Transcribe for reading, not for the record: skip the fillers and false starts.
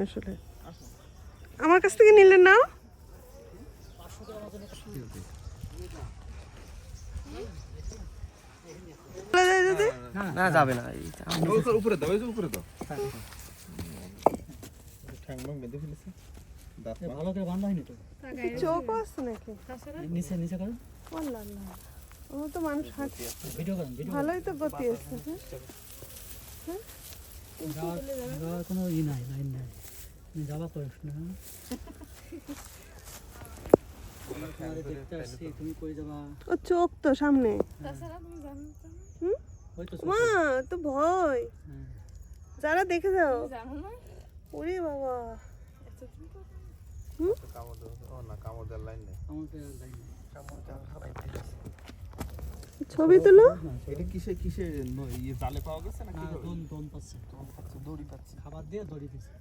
আসলে আমার কাছ থেকে নিলেন না? না যাবে না, উপরে দাও, উপরে দাও। ভালো করে বান্ধা হয়নি তো। চোখও আছে নাকি? নিচে নিচে করুন। আল্লাহ আল্লাহ, ও তো মানুষ হাঁটছে, ভিডিও করুন, ভিডিও ভালোই তো গতি আছে। যাওয়ার কোনো ই নাই, লাইন নাই। যাওয়া করিস না। দেখতে আসছি, তুমি কই যাবা? ও চোখ তো সামনে। ওই তো মা তো ভয়, হ্যাঁ। যারা দেখে যাও। ওরে বাবা, আমাদের লাইন নেই। ছবি তুলো। এটা কিসে কিসে ইয়ে জালে পাওয়া গেছে না কি? দোন পাচ্ছে, দড়ি পাচ্ছে। খাবার দিয়ে দড়ি দিচ্ছে।